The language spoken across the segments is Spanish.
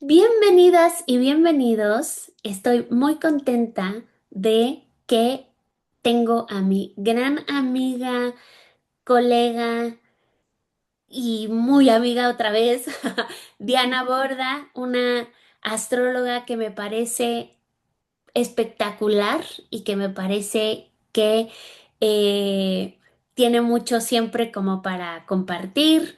Bienvenidas y bienvenidos. Estoy muy contenta de que tengo a mi gran amiga, colega y muy amiga otra vez, Diana Borda, una astróloga que me parece espectacular y que me parece que eh, tiene mucho siempre como para compartir.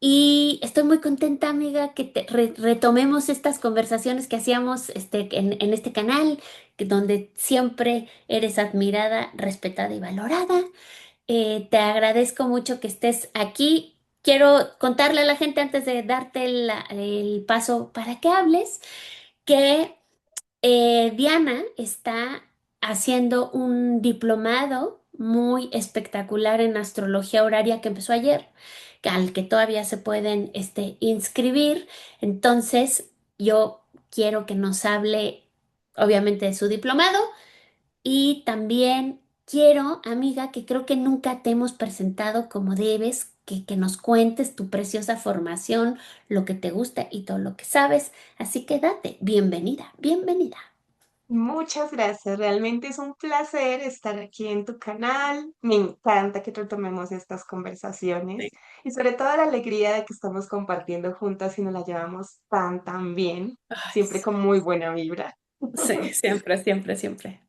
Y estoy muy contenta, amiga, que retomemos estas conversaciones que hacíamos en este canal, donde siempre eres admirada, respetada y valorada. Te agradezco mucho que estés aquí. Quiero contarle a la gente antes de darte el paso para que hables, que Diana está haciendo un diplomado muy espectacular en astrología horaria que empezó ayer, al que todavía se pueden inscribir. Entonces, yo quiero que nos hable, obviamente, de su diplomado y también quiero, amiga, que creo que nunca te hemos presentado como debes, que nos cuentes tu preciosa formación, lo que te gusta y todo lo que sabes. Así que date, bienvenida, bienvenida. Muchas gracias, realmente es un placer estar aquí en tu canal. Me encanta que retomemos estas conversaciones Sí. y sobre todo la alegría de que estamos compartiendo juntas y nos la llevamos tan bien, Ay, siempre sí, con muy buena vibra. sí, siempre, siempre, siempre.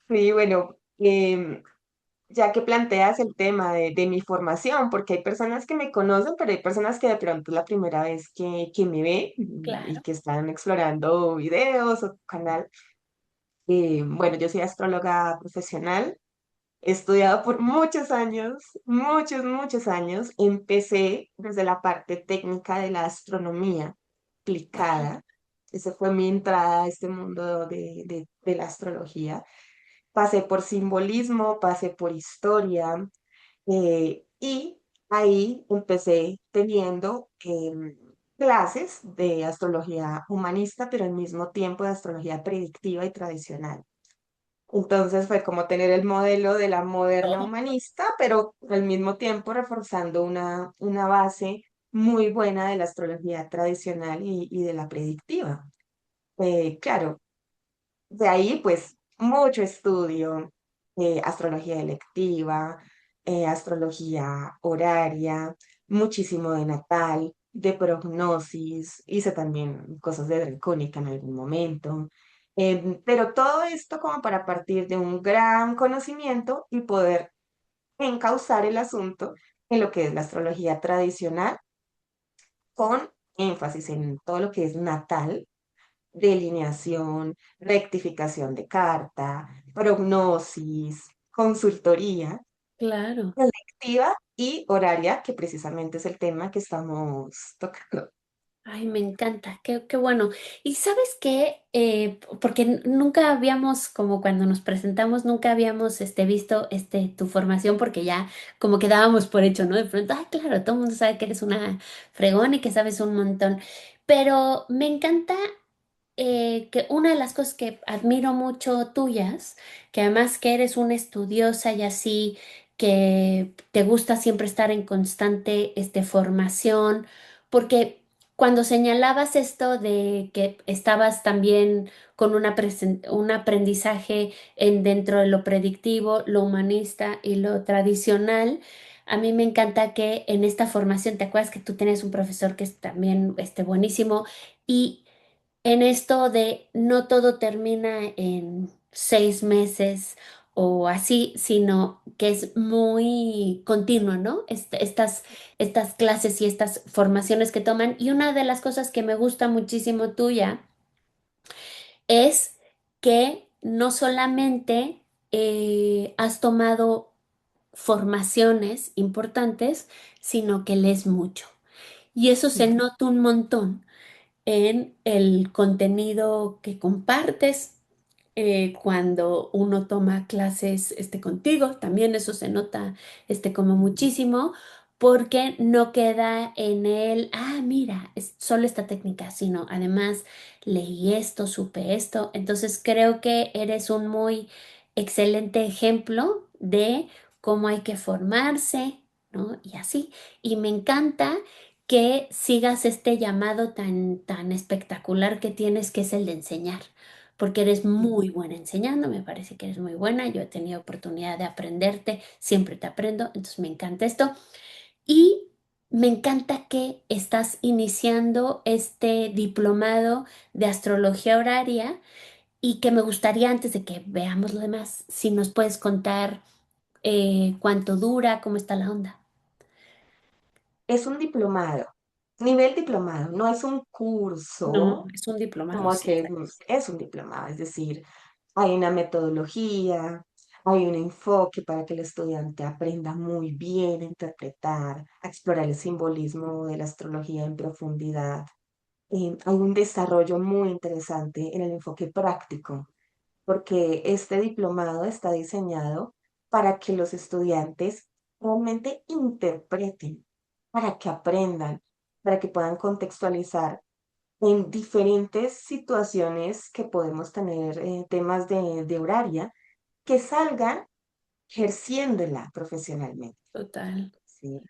Sí, bueno, ya que planteas el tema de mi formación, porque hay personas que me conocen, pero hay personas que de pronto es la primera vez que me ven y Claro. que están explorando videos o tu canal. Bueno, yo soy astróloga profesional. He estudiado por muchos años, muchos años. Empecé desde la parte técnica de la astronomía aplicada. Esa fue mi entrada a este mundo de la astrología. Pasé por simbolismo, pasé por historia, y ahí empecé teniendo clases de astrología humanista, pero al mismo tiempo de astrología predictiva y tradicional. Entonces fue como tener el modelo de la moderna Oh, humanista, pero al mismo tiempo reforzando una base muy buena de la astrología tradicional y de la predictiva. Claro, de ahí pues mucho estudio, astrología electiva, astrología horaria, muchísimo de natal, de prognosis, hice también cosas de dracónica en algún momento. Pero todo esto como para partir de un gran conocimiento y poder encauzar el asunto en lo que es la astrología tradicional con énfasis en todo lo que es natal, delineación, rectificación de carta, prognosis, consultoría, claro. colectiva y horaria, que precisamente es el tema que estamos tocando. Ay, me encanta, qué bueno. Y sabes qué, porque nunca habíamos, como cuando nos presentamos, nunca habíamos visto tu formación, porque ya como que dábamos por hecho, ¿no? De pronto, ah, claro, todo el mundo sabe que eres una fregona y que sabes un montón. Pero me encanta que una de las cosas que admiro mucho tuyas, que además que eres una estudiosa y así, que te gusta siempre estar en constante formación, porque cuando señalabas esto de que estabas también con un aprendizaje dentro de lo predictivo, lo humanista y lo tradicional, a mí me encanta que en esta formación, ¿te acuerdas que tú tienes un profesor que es también buenísimo? Y en esto de no todo termina en 6 meses o así, sino que es muy continuo, ¿no? Estas clases y estas formaciones que toman. Y una de las cosas que me gusta muchísimo tuya es que no solamente has tomado formaciones importantes, sino que lees mucho. Y eso se Sí. nota un montón en el contenido que compartes cuando uno toma clases contigo. También eso se nota como muchísimo porque no queda en él, ah, mira, es solo esta técnica, sino además leí esto, supe esto. Entonces creo que eres un muy excelente ejemplo de cómo hay que formarse, ¿no? Y así. Y me encanta que sigas este llamado tan espectacular que tienes, que es el de enseñar, porque eres muy buena enseñando, me parece que eres muy buena, yo he tenido oportunidad de aprenderte, siempre te aprendo, entonces me encanta esto. Y me encanta que estás iniciando este diplomado de astrología horaria y que me gustaría, antes de que veamos lo demás, si nos puedes contar cuánto dura, cómo está la onda. Es un diplomado, nivel diplomado, no es un No, curso, es un diplomado, como sí. que es un diplomado, es decir, hay una metodología, hay un enfoque para que el estudiante aprenda muy bien a interpretar, a explorar el simbolismo de la astrología en profundidad. Hay un desarrollo muy interesante en el enfoque práctico, porque este diplomado está diseñado para que los estudiantes realmente interpreten, para que aprendan, para que puedan contextualizar en diferentes situaciones que podemos tener, temas de horaria, que salgan ejerciéndola profesionalmente, Total, ¿sí?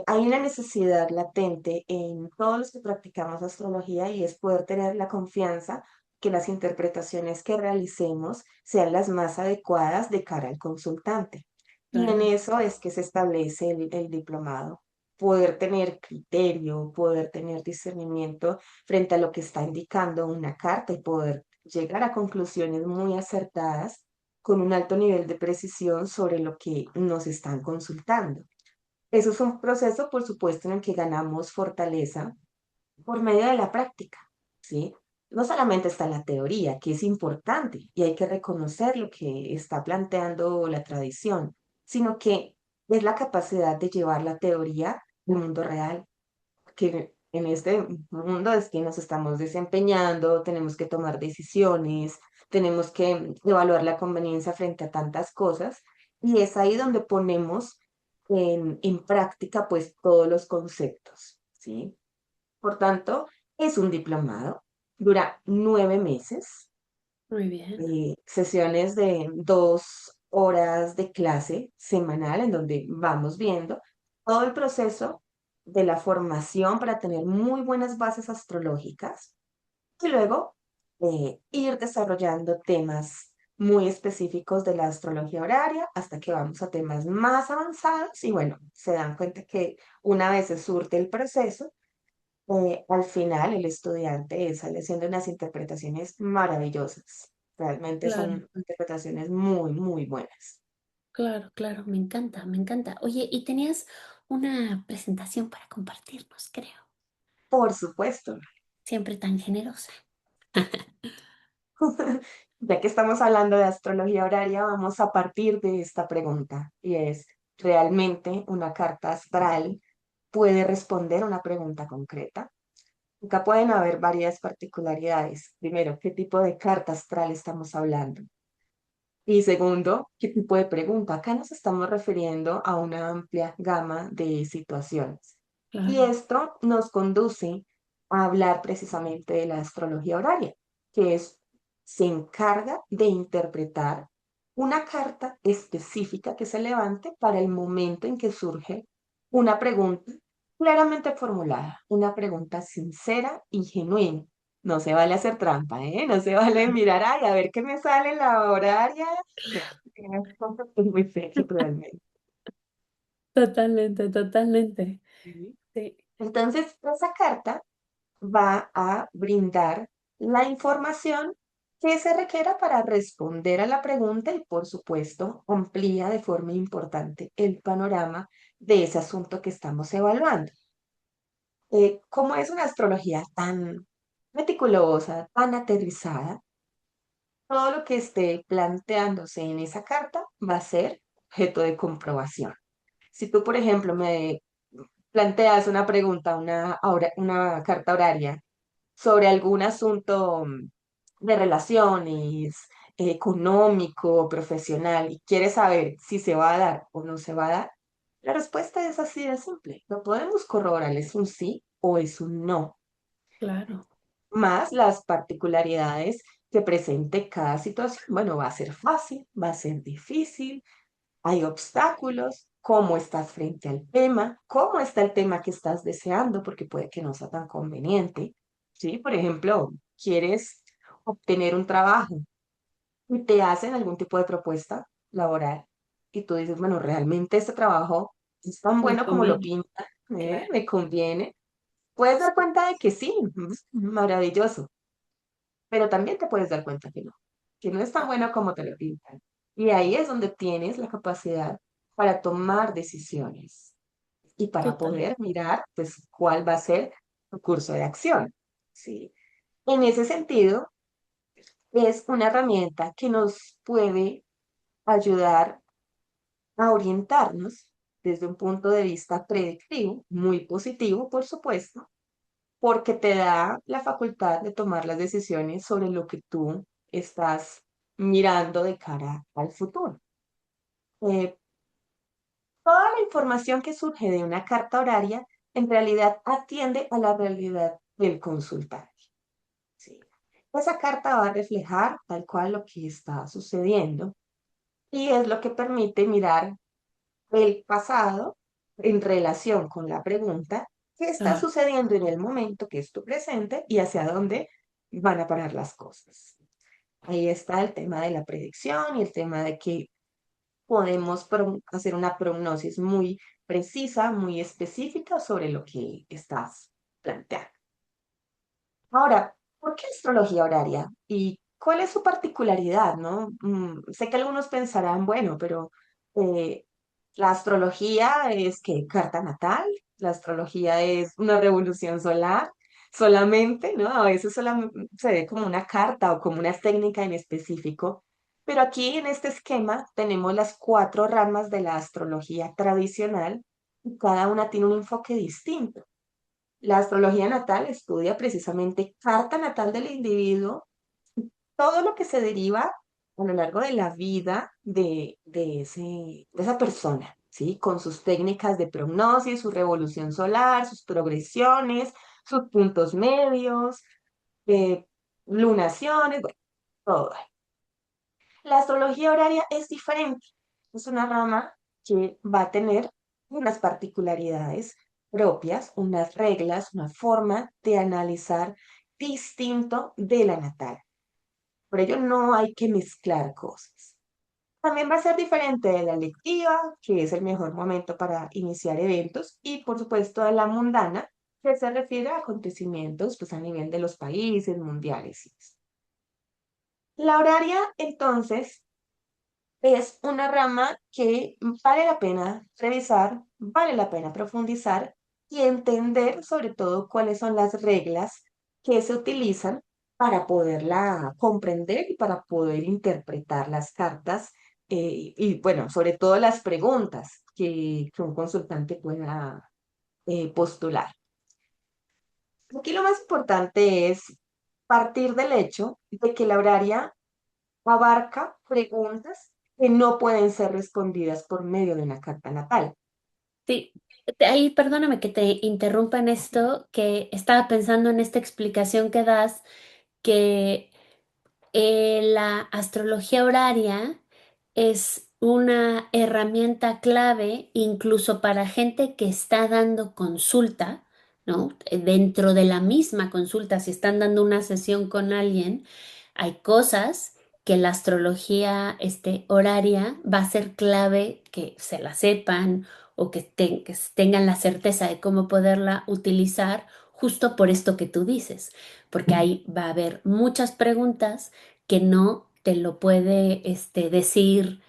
Hay una necesidad latente en todos los que practicamos astrología y es poder tener la confianza que las interpretaciones que realicemos sean las más adecuadas de cara al consultante. Y en claro, eso es que se establece el diplomado. Poder tener criterio, poder tener discernimiento frente a lo que está indicando una carta y poder llegar a conclusiones muy acertadas con un alto nivel de precisión sobre lo que nos están consultando. Eso es un proceso, por supuesto, en el que ganamos fortaleza por medio de la práctica, ¿sí? No solamente está la teoría, que es importante y hay que reconocer lo que está planteando la tradición, sino que es la capacidad de llevar la teoría al mundo real, que en este mundo es que nos estamos desempeñando, tenemos que tomar decisiones, tenemos que evaluar la conveniencia frente a tantas cosas, y es ahí donde ponemos en práctica pues todos los conceptos, ¿sí? Por tanto, es un diplomado, dura 9 meses, muy bien, sesiones de 2 horas de clase semanal en donde vamos viendo todo el proceso de la formación para tener muy buenas bases astrológicas y luego ir desarrollando temas muy específicos de la astrología horaria hasta que vamos a temas más avanzados y bueno, se dan cuenta que una vez se surte el proceso, al final el estudiante sale haciendo unas interpretaciones maravillosas. Realmente claro, son interpretaciones muy, muy buenas. claro, claro, me encanta, me encanta. Oye, y tenías una presentación para compartirnos, creo, Por supuesto. siempre tan generosa. Ya que estamos hablando de astrología horaria, vamos a partir de esta pregunta y es, ¿realmente una carta astral puede responder una pregunta concreta? Acá pueden haber varias particularidades. Primero, ¿qué tipo de carta astral estamos hablando? Y segundo, ¿qué tipo de pregunta? Acá nos estamos refiriendo a una amplia gama de situaciones. Y Claro, esto nos conduce a hablar precisamente de la astrología horaria, que se encarga de interpretar una carta específica que se levante para el momento en que surge una pregunta claramente formulada, una pregunta sincera y genuina. No se vale hacer trampa, ¿eh? No se vale mirar, ay, a ver qué me sale en la horaria. No, es muy feo, realmente. totalmente, totalmente. Sí. Sí, Entonces, esa carta va a brindar la información que se requiera para responder a la pregunta y, por supuesto, amplía de forma importante el panorama de ese asunto que estamos evaluando. Como es una astrología tan meticulosa, tan aterrizada, todo lo que esté planteándose en esa carta va a ser objeto de comprobación. Si tú, por ejemplo, me planteas una pregunta, una carta horaria sobre algún asunto de relaciones, económico, profesional, y quieres saber si se va a dar o no se va a dar, la respuesta es así de simple. No podemos corroborar, es un sí o es un no, claro, más las particularidades que presente cada situación. Bueno, va a ser fácil, va a ser difícil, hay obstáculos. cómo estás frente al tema, cómo está el tema que estás deseando, porque puede que no sea tan conveniente, ¿sí? Por ejemplo, quieres obtener un trabajo y te hacen algún tipo de propuesta laboral y tú dices, bueno, realmente este trabajo es tan Me bueno como lo conviene, pinta, claro. me conviene. Puedes dar cuenta de que sí, maravilloso, pero también te puedes dar cuenta que no es tan bueno como te lo pintan. Y ahí es donde tienes la capacidad para tomar decisiones y para Total, poder mirar, pues, cuál va a ser tu curso de acción. ¿Sí? En ese sentido, es una herramienta que nos puede ayudar a orientarnos desde un punto de vista predictivo, muy positivo, por supuesto, porque te da la facultad de tomar las decisiones sobre lo que tú estás mirando de cara al futuro. Eh, Toda la información que surge de una carta horaria en realidad atiende a la realidad del consultante. ¿Sí? Esa carta va a reflejar tal cual lo que está sucediendo y es lo que permite mirar el pasado en relación con la pregunta, qué está claro, sucediendo en el momento que es tu presente y hacia dónde van a parar las cosas. Ahí está el tema de la predicción y el tema de que podemos hacer una prognosis muy precisa, muy específica sobre lo que estás planteando. Ahora, ¿por qué astrología horaria? ¿Y cuál es su particularidad, no? Sé que algunos pensarán, bueno, pero eh, la astrología es que carta natal, la astrología es una revolución solar, solamente, ¿no? A veces solamente se ve como una carta o como una técnica en específico, pero aquí en este esquema tenemos las cuatro ramas de la astrología tradicional y cada una tiene un enfoque distinto. La astrología natal estudia precisamente carta natal del individuo, todo lo que se deriva a lo largo de la vida de esa persona, ¿sí? Con sus técnicas de prognosis, su revolución solar, sus progresiones, sus puntos medios, eh, lunaciones, bueno, todo. La astrología horaria es diferente. Es una rama que va a tener unas particularidades propias, unas reglas, una forma de analizar distinto de la natal. Por ello no hay que mezclar cosas. También va a ser diferente de la lectiva, que es el mejor momento para iniciar eventos, y por supuesto de la mundana, que se refiere a acontecimientos pues, a nivel de los países mundiales. La horaria, entonces, es una rama que vale la pena revisar, vale la pena profundizar y entender sobre todo cuáles son las reglas que se utilizan para poderla comprender y para poder interpretar las cartas y bueno, sobre todo las preguntas que un consultante pueda postular. Aquí lo más importante es partir del hecho de que la horaria abarca preguntas que no pueden ser respondidas por medio de una carta natal. sí. Ahí, perdóname que te interrumpa en esto, que estaba pensando en esta explicación que das, que la astrología horaria es una herramienta clave incluso para gente que está dando consulta, ¿no? Dentro de la misma consulta, si están dando una sesión con alguien, hay cosas que la astrología horaria va a ser clave que se la sepan o que tengan la certeza de cómo poderla utilizar justo por esto que tú dices, porque ahí va a haber muchas preguntas que no te lo puede decir,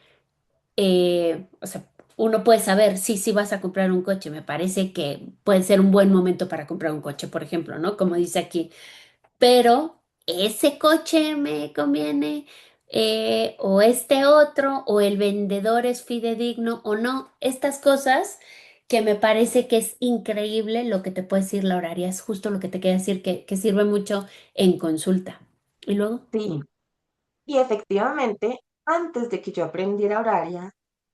o sea, uno puede saber, sí, sí vas a comprar un coche, me parece que puede ser un buen momento para comprar un coche, por ejemplo, ¿no? Como dice aquí, pero ese coche me conviene, o este otro, o el vendedor es fidedigno o no, estas cosas que me parece que es increíble lo que te puede decir la horaria, es justo lo que te quería decir, que sirve mucho en consulta. Y luego, Sí, y efectivamente, antes de que yo aprendiera horaria,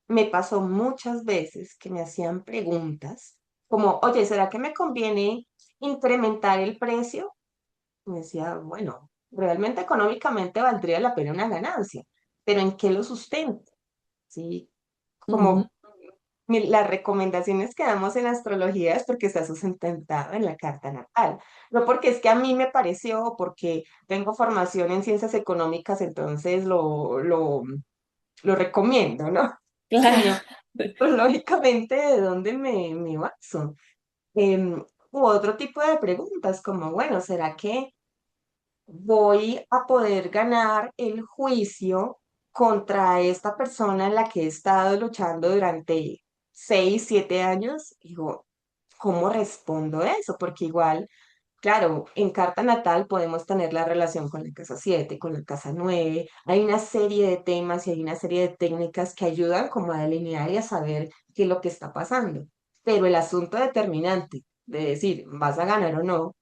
me pasó muchas veces que me hacían preguntas como, oye, ¿será que me conviene incrementar el precio? Y decía, bueno, realmente económicamente valdría la pena una ganancia, pero ¿en qué lo sustento? ¿Sí? ujú, Como las recomendaciones que damos en astrología es porque está sustentado en la carta natal, no porque es que a mí me pareció o porque tengo formación en ciencias económicas, entonces lo recomiendo, ¿no? Claro, Sino lógicamente de dónde me baso. U otro tipo de preguntas como, bueno, ¿será que voy a poder ganar el juicio contra esta persona en la que he estado luchando durante 6, 7 años? Digo, ¿cómo respondo eso? Porque igual, claro, en carta natal podemos tener la relación con la casa 7, con la casa 9. Hay una serie de temas y hay una serie de técnicas que ayudan como a delinear y a saber qué es lo que está pasando. Pero el asunto determinante de decir, ¿vas a ganar o no?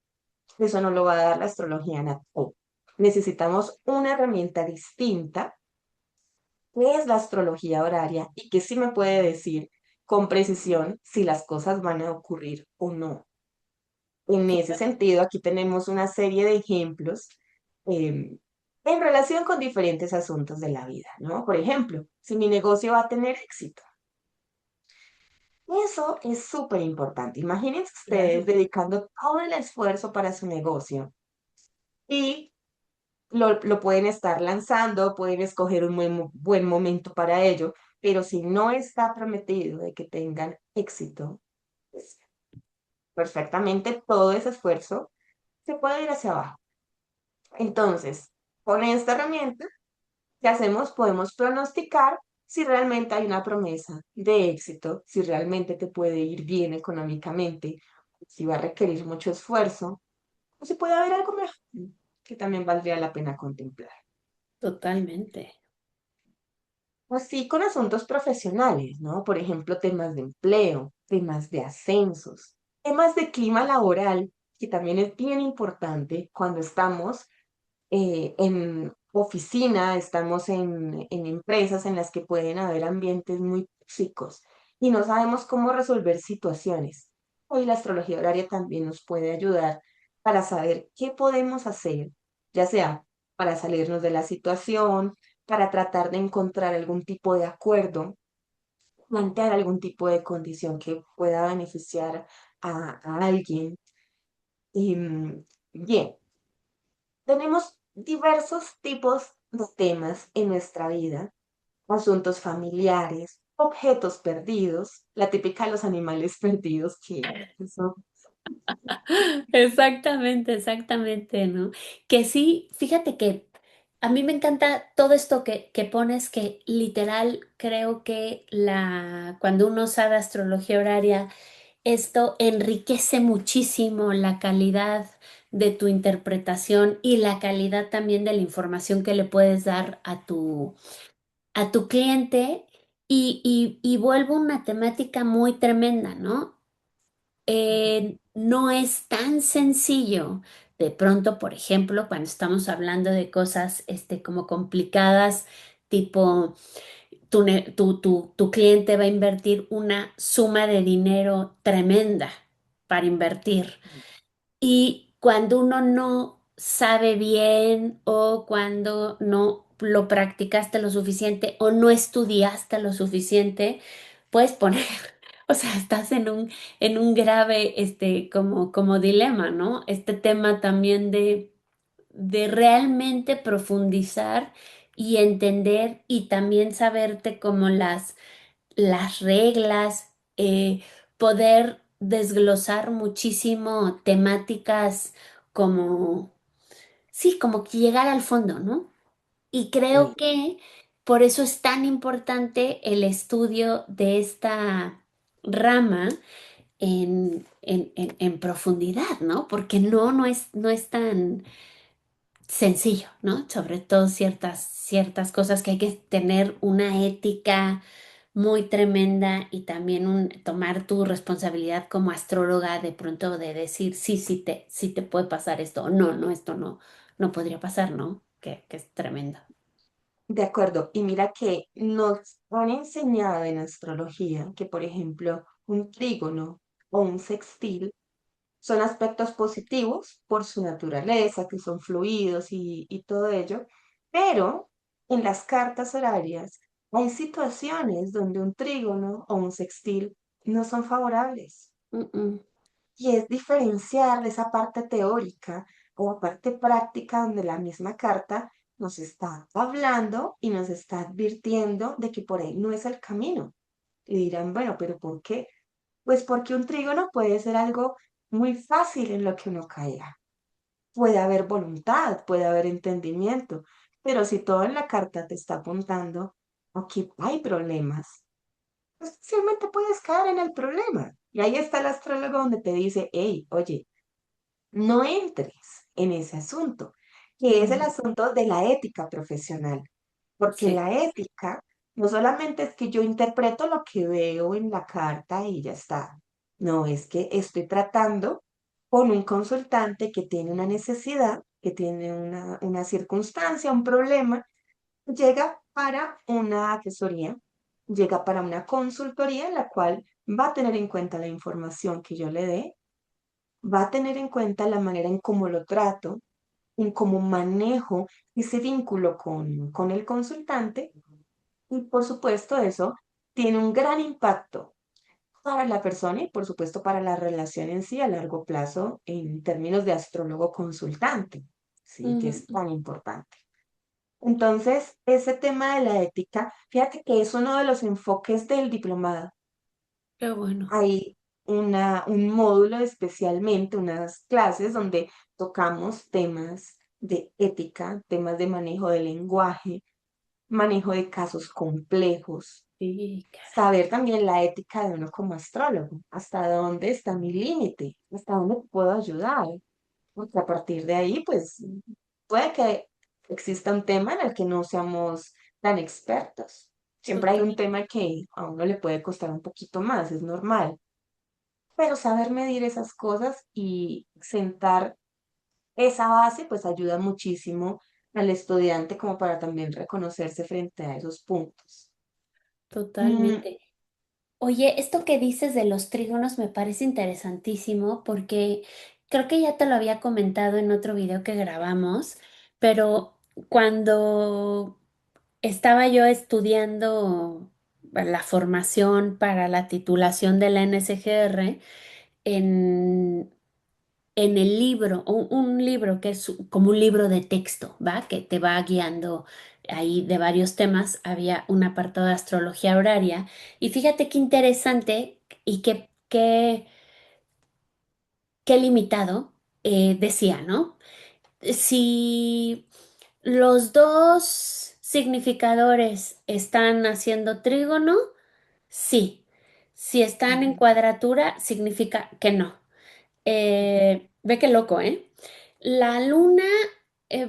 Eso no lo va a dar la astrología natal. Necesitamos una herramienta distinta, que es la astrología horaria y que sí me puede decir con precisión si las cosas van a ocurrir o no. En ese sentido, aquí tenemos una serie de ejemplos eh, en relación con diferentes asuntos de la vida, ¿no? Por ejemplo, si mi negocio va a tener éxito. Eso es súper importante. Imagínense ustedes claro, dedicando todo el esfuerzo para su negocio y lo pueden estar lanzando, pueden escoger un buen momento para ello, pero si no está prometido de que tengan éxito, pues perfectamente todo ese esfuerzo se puede ir hacia abajo. Entonces, con esta herramienta, ¿qué hacemos? Podemos pronosticar si realmente hay una promesa de éxito, si realmente te puede ir bien económicamente, si va a requerir mucho esfuerzo, o si puede haber algo mejor que también valdría la pena contemplar. totalmente. Así con asuntos profesionales, ¿no? Por ejemplo, temas de empleo, temas de ascensos, temas de clima laboral, que también es bien importante cuando estamos en oficina, estamos en empresas en las que pueden haber ambientes muy tóxicos y no sabemos cómo resolver situaciones. Hoy la astrología horaria también nos puede ayudar para saber qué podemos hacer, ya sea para salirnos de la situación, para tratar de encontrar algún tipo de acuerdo, plantear algún tipo de condición que pueda beneficiar a alguien. Y, bien, tenemos diversos tipos de temas en nuestra vida, asuntos familiares, objetos perdidos, la típica de los animales perdidos, que eso, Exactamente, exactamente, ¿no? Que sí, fíjate que a mí me encanta todo esto que pones, que literal creo que cuando uno sabe astrología horaria, esto enriquece muchísimo la calidad de tu interpretación y la calidad también de la información que le puedes dar a tu cliente y vuelve una temática muy tremenda, ¿no? No es tan sencillo. De pronto, por ejemplo, cuando estamos hablando de cosas como complicadas, tipo tu cliente va a invertir una suma de dinero tremenda para invertir. Y cuando uno no sabe bien o cuando no lo practicaste lo suficiente o no estudiaste lo suficiente, puedes poner, o sea, estás en un grave, como dilema, ¿no? Este tema también de realmente profundizar y entender y también saberte como las reglas, poder desglosar muchísimo temáticas como, sí, como que llegar al fondo, ¿no? Y creo sí, que por eso es tan importante el estudio de esta rama en profundidad, ¿no? Porque no es tan sencillo, ¿no? Sobre todo ciertas cosas que hay que tener una ética muy tremenda y también tomar tu responsabilidad como astróloga de pronto de decir, sí te puede pasar esto, o no, no, esto no podría pasar, ¿no? Que es tremendo. de acuerdo. Y mira que nos han enseñado en astrología que, por ejemplo, un trígono o un sextil son aspectos positivos por su naturaleza, que son fluidos y todo ello, pero en las cartas horarias Hay situaciones donde un trígono o un sextil no son favorables. Mm, mm. Y es diferenciar de esa parte teórica o la parte práctica donde la misma carta nos está hablando y nos está advirtiendo de que por ahí no es el camino. Y dirán, bueno, pero ¿por qué? Pues porque un trígono puede ser algo muy fácil en lo que uno caiga. Puede haber voluntad, puede haber entendimiento, pero si todo en la carta te está apuntando, aquí hay problemas, pues simplemente puedes caer en el problema. Y ahí está el astrólogo donde te dice, hey, oye, no entres en ese asunto, que es el Mm, asunto de la ética profesional, porque sí. la ética no solamente es que yo interpreto lo que veo en la carta y ya está, no, es que estoy tratando con un consultante que tiene una necesidad, que tiene una circunstancia, un problema, llega para una asesoría, llega para una consultoría en la cual va a tener en cuenta la información que yo le dé, va a tener en cuenta la manera en cómo lo trato, en cómo manejo ese vínculo con el consultante y por supuesto eso tiene un gran impacto para la persona y por supuesto para la relación en sí a largo plazo en términos de astrólogo consultante, sí, que es Mm, tan importante. Entonces, ese tema de la ética, fíjate que es uno de los enfoques del diplomado. qué bueno. Hay un módulo especialmente, unas clases donde tocamos temas de ética, temas de manejo del lenguaje, manejo de casos complejos, Sí, caray. saber también la ética de uno como astrólogo, hasta dónde está mi límite, hasta dónde puedo ayudar, porque a partir de ahí, pues puede que exista un tema en el que no seamos tan expertos. Siempre hay un Total, tema que a uno le puede costar un poquito más, es normal, pero saber medir esas cosas y sentar esa base, pues ayuda muchísimo al estudiante como para también reconocerse frente a esos puntos. Mm, totalmente. Oye, esto que dices de los trígonos me parece interesantísimo porque creo que ya te lo había comentado en otro video que grabamos, pero cuando estaba yo estudiando la formación para la titulación de la NSGR en, en el libro, un libro que es como un libro de texto, ¿va? Que te va guiando ahí de varios temas. Había un apartado de astrología horaria. Y fíjate qué interesante y qué limitado decía, ¿no? Si los dos significadores están haciendo trígono, sí. Si están en cuadratura, significa que no. Ve qué loco, ¿eh? La luna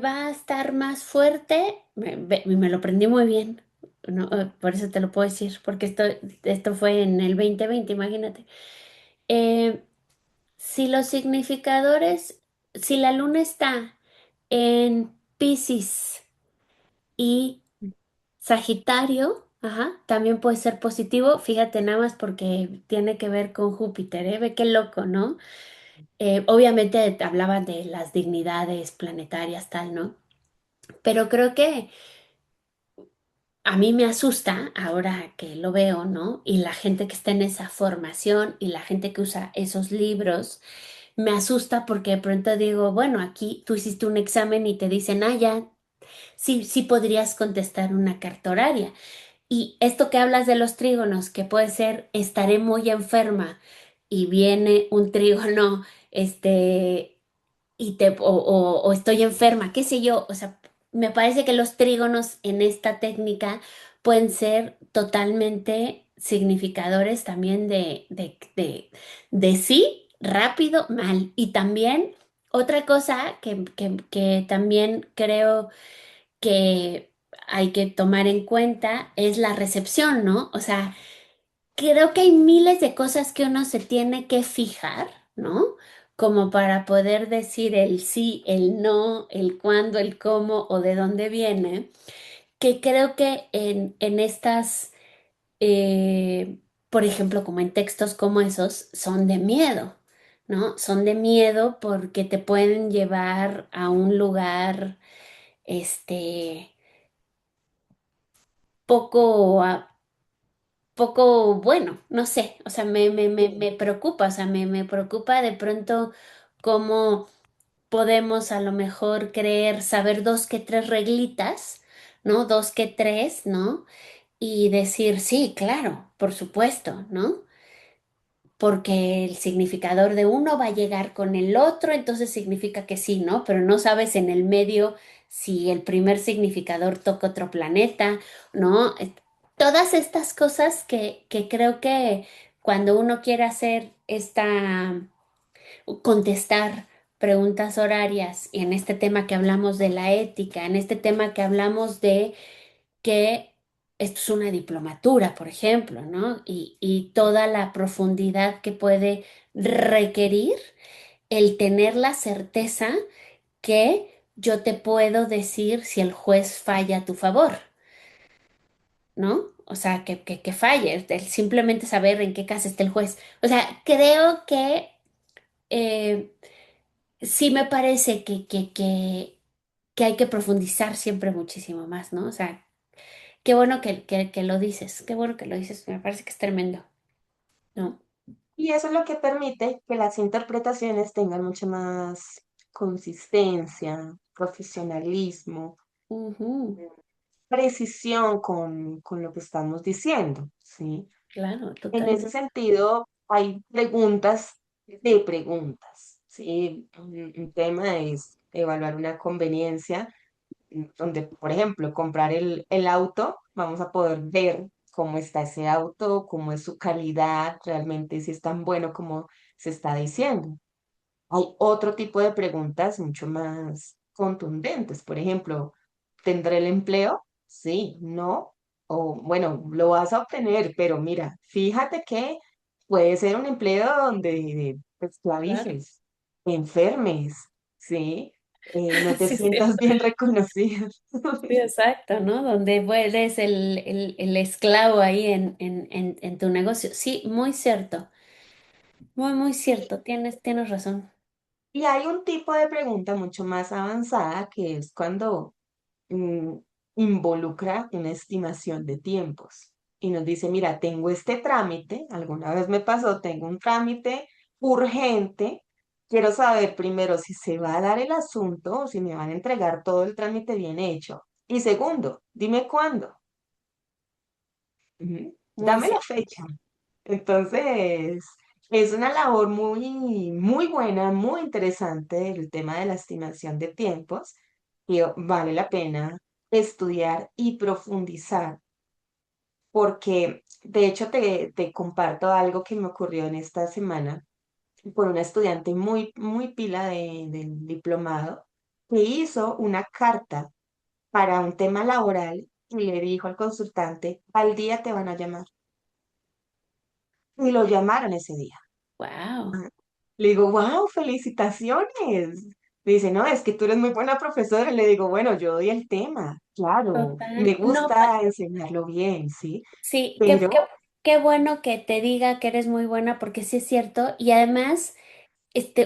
va a estar más fuerte, me lo aprendí muy bien, ¿no? Por eso te lo puedo decir, porque esto fue en el 2020, imagínate. Eh, si los significadores, si la luna está en Piscis y Sagitario, ajá, también puede ser positivo, fíjate nada más porque tiene que ver con Júpiter, ¿eh? Ve qué loco, ¿no? Obviamente hablaban de las dignidades planetarias, tal, ¿no? Pero creo que a mí me asusta ahora que lo veo, ¿no? Y la gente que está en esa formación y la gente que usa esos libros, me asusta porque de pronto digo, bueno, aquí tú hiciste un examen y te dicen, ah, ya, sí, sí podrías contestar una carta horaria. Y esto que hablas de los trígonos, que puede ser, estaré muy enferma y viene un trígono, o estoy enferma, qué sé yo, o sea, me parece que los trígonos en esta técnica pueden ser totalmente significadores también de sí, rápido, mal. Y también otra cosa que también creo que hay que tomar en cuenta es la recepción, ¿no? O sea, creo que hay miles de cosas que uno se tiene que fijar, ¿no? Como para poder decir el sí, el no, el cuándo, el cómo o de dónde viene, que creo que en estas, por ejemplo, como en textos como esos, son de miedo, ¿no? Son de miedo porque te pueden llevar a un lugar, este poco, poco bueno, no sé, o sea, Sí. me preocupa, o sea, me preocupa de pronto cómo podemos a lo mejor creer saber dos que tres reglitas, ¿no? Dos que tres, ¿no? Y decir, sí, claro, por supuesto, ¿no? Porque el significador de uno va a llegar con el otro, entonces significa que sí, ¿no? Pero no sabes en el medio si el primer significador toca otro planeta, ¿no? Todas estas cosas que creo que cuando uno quiere hacer contestar preguntas horarias y en este tema que hablamos de la ética, en este tema que hablamos de que esto es una diplomatura, por ejemplo, ¿no? Y toda la profundidad que puede requerir el tener la certeza que yo te puedo decir si el juez falla a tu favor, ¿no? O sea, que falle, el simplemente saber en qué casa está el juez. O sea, creo que eh, sí me parece que hay que profundizar siempre muchísimo más, ¿no? O sea, qué bueno que lo dices, qué bueno que lo dices, me parece que es tremendo, ¿no? Y eso es lo que permite que las interpretaciones tengan mucha más consistencia, profesionalismo, Ujú, precisión con lo que estamos diciendo, ¿sí? claro, En totalmente. ese sentido, hay preguntas de preguntas, ¿sí? Un tema es evaluar una conveniencia, donde, por ejemplo, comprar el auto, vamos a poder ver cómo está ese auto, cómo es su calidad, realmente si es tan bueno como se está diciendo. Hay otro tipo de preguntas mucho más contundentes. Por ejemplo, ¿tendré el empleo? Sí, no. O bueno, lo vas a obtener, pero mira, fíjate que puede ser un empleo donde pues, Claro. esclavices, enfermes, ¿sí? No te Sí, es sientas cierto. bien reconocido. Sí, exacto, ¿no? Donde eres el esclavo ahí en tu negocio. Sí, muy cierto, muy, muy Y, cierto, tienes razón. y hay un tipo de pregunta mucho más avanzada que es cuando mm, involucra una estimación de tiempos y nos dice, mira, tengo este trámite, alguna vez me pasó, tengo un trámite urgente, quiero saber primero si se va a dar el asunto o si me van a entregar todo el trámite bien hecho. Y segundo, dime cuándo. Ujú, Muy dame la cierto. fecha. Entonces, es una labor muy, muy buena, muy interesante el tema de la estimación de tiempos y vale la pena estudiar y profundizar porque, de hecho, te comparto algo que me ocurrió en esta semana por una estudiante muy, muy pila del diplomado que hizo una carta para un tema laboral y le dijo al consultante, al día te van a llamar. Y lo llamaron ese día. Wow, Le digo, wow, felicitaciones. Me dice, no, es que tú eres muy buena profesora. Le digo, bueno, yo doy el tema, claro, me total. No, gusta enseñarlo bien, ¿sí? sí, Pero, qué bueno que te diga que eres muy buena porque sí es cierto. Y además,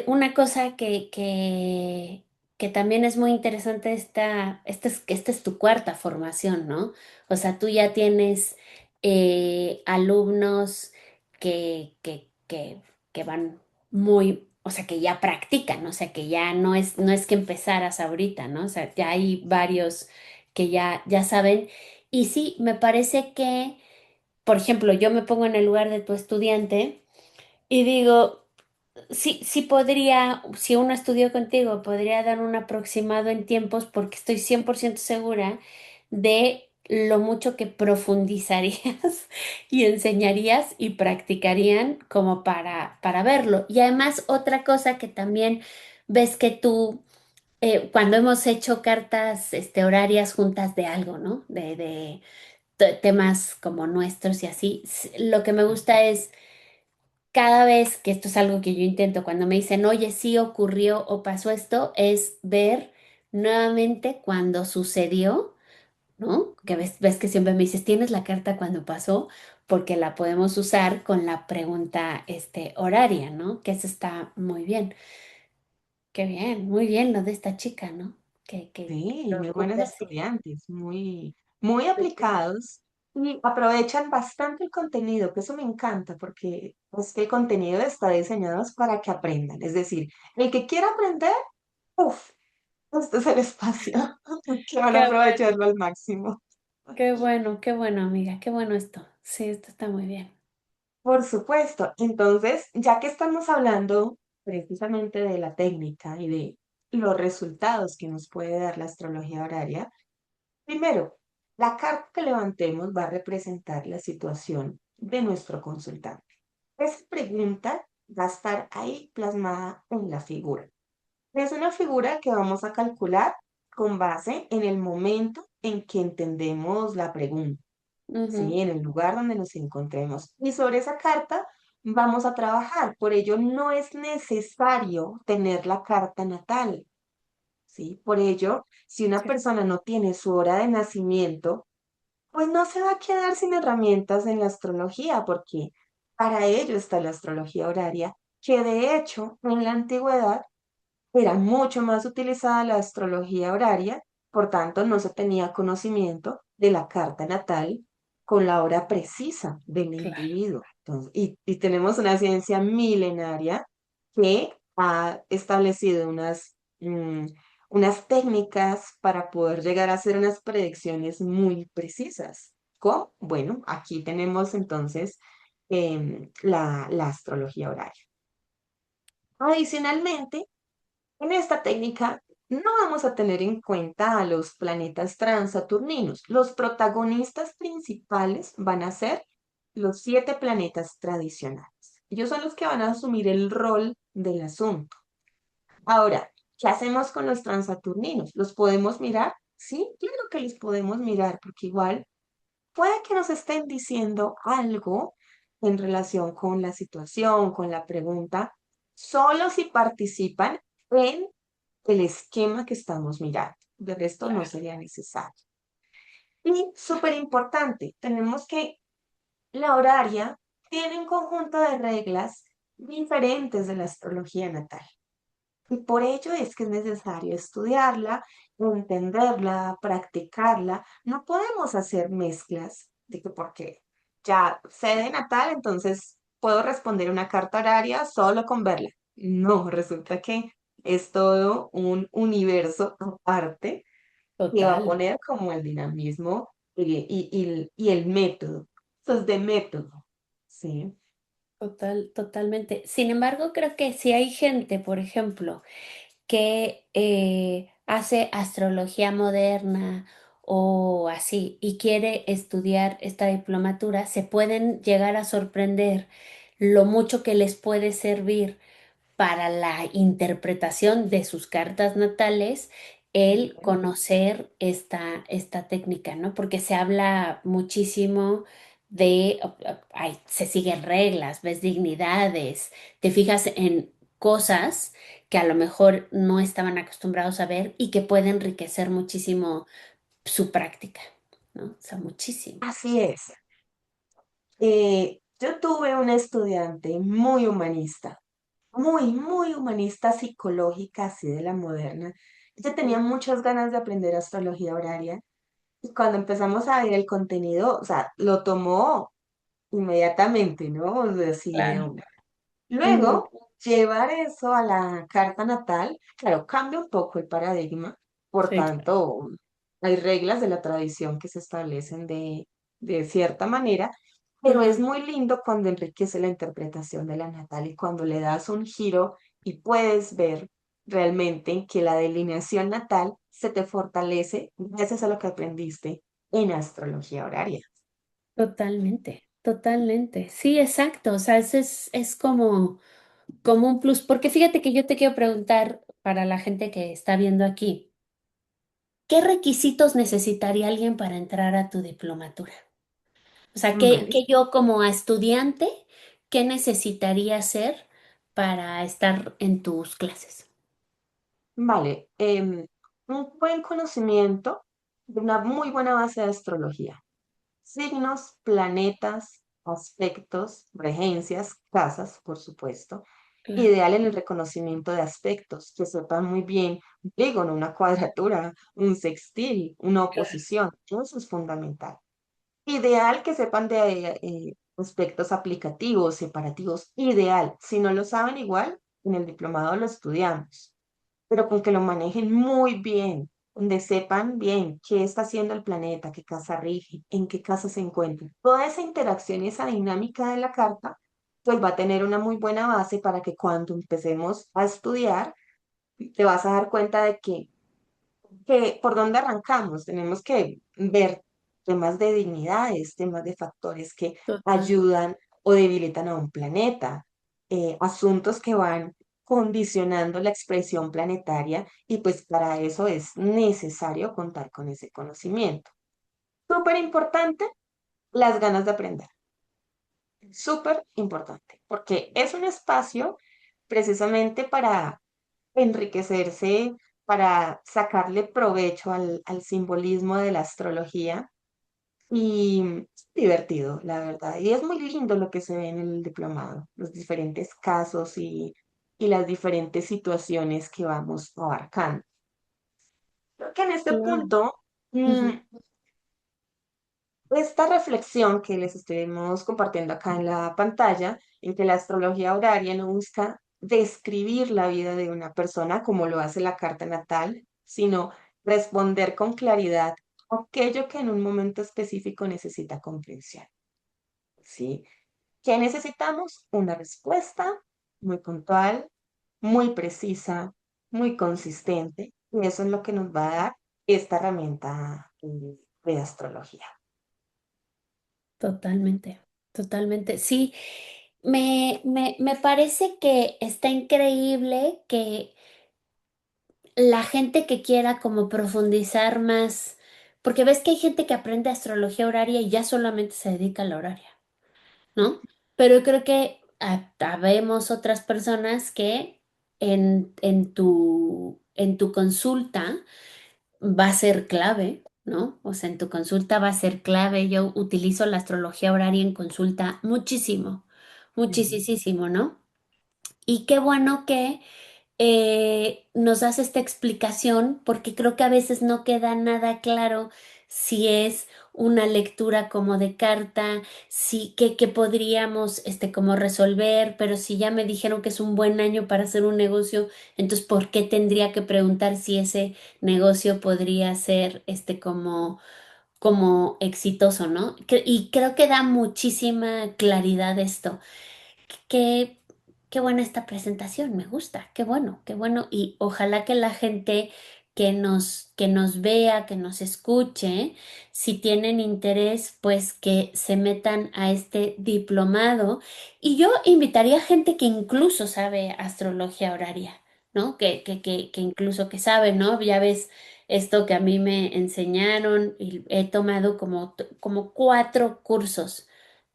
una cosa que también es muy interesante, esta es tu cuarta formación, ¿no? O sea, tú ya tienes alumnos que van muy, o sea, que ya practican, o sea, que ya no es que empezaras ahorita, ¿no? O sea, ya hay varios que ya saben. Y sí, me parece que, por ejemplo, yo me pongo en el lugar de tu estudiante y digo, sí, sí podría, si uno estudió contigo, podría dar un aproximado en tiempos porque estoy 100% segura de lo mucho que profundizarías y enseñarías y practicarían como para verlo. Y además otra cosa que también ves que tú, cuando hemos hecho cartas horarias juntas de algo, ¿no? De temas como nuestros y así, lo que me gusta es cada vez que esto es algo que yo intento, cuando me dicen, oye, sí ocurrió o pasó esto, es ver nuevamente cuando sucedió, ¿no? Que ves que siempre me dices, ¿tienes la carta cuando pasó? Porque la podemos usar con la pregunta, horaria, ¿no? Que eso está muy bien. Qué bien, muy bien lo de esta chica, ¿no? Que sí, muy buenos preocupe así. estudiantes, muy, muy aplicados. Y aprovechan bastante el contenido, que eso me encanta, porque es que el contenido está diseñado es para que aprendan. Es decir, el que quiera aprender, uff, este es el espacio que van a Qué bueno, aprovecharlo al máximo. qué bueno, amiga, qué bueno esto. Sí, esto está muy bien. Por supuesto. Entonces, ya que estamos hablando precisamente de la técnica y de los resultados que nos puede dar la astrología horaria, primero, la carta que levantemos va a representar la situación de nuestro consultante. Esa pregunta va a estar ahí plasmada en la figura. Es una figura que vamos a calcular con base en el momento en que entendemos la pregunta, Ujú, ¿sí? En el lugar donde nos encontremos. Y sobre esa carta vamos a trabajar. Por ello, no es necesario tener la carta natal, ¿sí? Por ello, si una sí, persona no tiene su hora de nacimiento, pues no se va a quedar sin herramientas en la astrología, porque para ello está la astrología horaria, que de hecho en la antigüedad era mucho más utilizada la astrología horaria, por tanto no se tenía conocimiento de la carta natal con la hora precisa del claro, individuo. Entonces, y tenemos una ciencia milenaria que ha establecido unas técnicas para poder llegar a hacer unas predicciones muy precisas. ¿Cómo? Bueno, aquí tenemos entonces la astrología horaria. Adicionalmente, en esta técnica no vamos a tener en cuenta a los planetas transaturninos. Los protagonistas principales van a ser los 7 planetas tradicionales. Ellos son los que van a asumir el rol del asunto. Ahora, ¿qué hacemos con los transaturninos? ¿Los podemos mirar? Sí, claro que los podemos mirar, porque igual puede que nos estén diciendo algo en relación con la situación, con la pregunta, solo si participan en el esquema que estamos mirando. De resto no claro, sería necesario. Y súper importante, tenemos que la horaria tiene un conjunto de reglas diferentes de la astrología natal. Y por ello es que es necesario estudiarla, entenderla, practicarla. No podemos hacer mezclas de que porque ya sé de natal, entonces puedo responder una carta horaria solo con verla. No, resulta que es todo un universo aparte que va a total. poner como el dinamismo y el método. Eso es de método, ¿sí? Totalmente. Sin embargo, creo que si hay gente, por ejemplo, que hace astrología moderna o así y quiere estudiar esta diplomatura, se pueden llegar a sorprender lo mucho que les puede servir para la interpretación de sus cartas natales el conocer esta técnica, ¿no? Porque se habla muchísimo de, ay, se siguen reglas, ves dignidades, te fijas en cosas que a lo mejor no estaban acostumbrados a ver y que puede enriquecer muchísimo su práctica, ¿no? O sea, muchísimo. Así es. Yo tuve una estudiante muy humanista, muy humanista psicológica, así de la moderna. Ella tenía muchas ganas de aprender astrología horaria y cuando empezamos a ver el contenido, o sea, lo tomó inmediatamente, ¿no? Así de Claro. una. Ujú, Luego, llevar eso a la carta natal, claro, cambia un poco el paradigma, por sí, claro. tanto, hay reglas de la tradición que se establecen de cierta manera, pero es Ujú. muy lindo cuando enriquece la interpretación de la natal y cuando le das un giro y puedes ver realmente que la delineación natal se te fortalece gracias a lo que aprendiste en astrología horaria. Totalmente, totalmente. Sí, exacto. O sea, es como, como un plus. Porque fíjate que yo te quiero preguntar para la gente que está viendo aquí, ¿qué requisitos necesitaría alguien para entrar a tu diplomatura? O sea, Vale. que yo como estudiante, ¿qué necesitaría hacer para estar en tus clases? Vale, un buen conocimiento de una muy buena base de astrología. Signos, planetas, aspectos, regencias, casas, por supuesto. Claro, Ideal en el reconocimiento de aspectos, que sepan muy bien un trígono, una cuadratura, un sextil, una claro. oposición. Todo eso es fundamental. Ideal que sepan de aspectos aplicativos, separativos, ideal. Si no lo saben igual, en el diplomado lo estudiamos, pero con que lo manejen muy bien, donde sepan bien qué está haciendo el planeta, qué casa rige, en qué casa se encuentra. Toda esa interacción y esa dinámica de la carta, pues va a tener una muy buena base para que cuando empecemos a estudiar, te vas a dar cuenta de que por dónde arrancamos. Tenemos que ver temas de dignidades, temas de factores que Total. ayudan o debilitan a un planeta, asuntos que van condicionando la expresión planetaria y pues para eso es necesario contar con ese conocimiento. Súper importante, las ganas de aprender. Súper importante, porque es un espacio precisamente para enriquecerse, para sacarle provecho al simbolismo de la astrología y divertido, la verdad. Y es muy lindo lo que se ve en el diplomado, los diferentes casos y las diferentes situaciones que vamos abarcando. Creo que en este Claro. punto, mm, Ujú. esta reflexión que les estuvimos compartiendo acá en la pantalla, en que la astrología horaria no busca describir la vida de una persona como lo hace la carta natal, sino responder con claridad aquello que en un momento específico necesita comprensión. ¿Sí? ¿Qué necesitamos? Una respuesta muy puntual, muy precisa, muy consistente, y eso es lo que nos va a dar esta herramienta de astrología. Totalmente, totalmente. Sí, me parece que está increíble que la gente que quiera como profundizar más, porque ves que hay gente que aprende astrología horaria y ya solamente se dedica a la horaria, ¿no? Pero creo que habemos otras personas que en tu consulta va a ser clave, ¿no? O sea, en tu consulta va a ser clave. Yo utilizo la astrología horaria en consulta muchísimo, Mm. muchísimo, ¿no? Y qué bueno que nos das esta explicación porque creo que a veces no queda nada claro si es una lectura como de carta, si que podríamos como resolver, pero si ya me dijeron que es un buen año para hacer un negocio, entonces ¿por qué tendría que preguntar si ese negocio podría ser como exitoso, ¿no? Y creo que da muchísima claridad esto. Qué, qué buena esta presentación, me gusta, qué bueno, qué bueno. Y ojalá que la gente que nos vea, que nos escuche, si tienen interés, pues que se metan a este diplomado. Y yo invitaría a gente que incluso sabe astrología horaria, ¿no? Que incluso que sabe, ¿no? Ya ves esto que a mí me enseñaron y he tomado como 4 cursos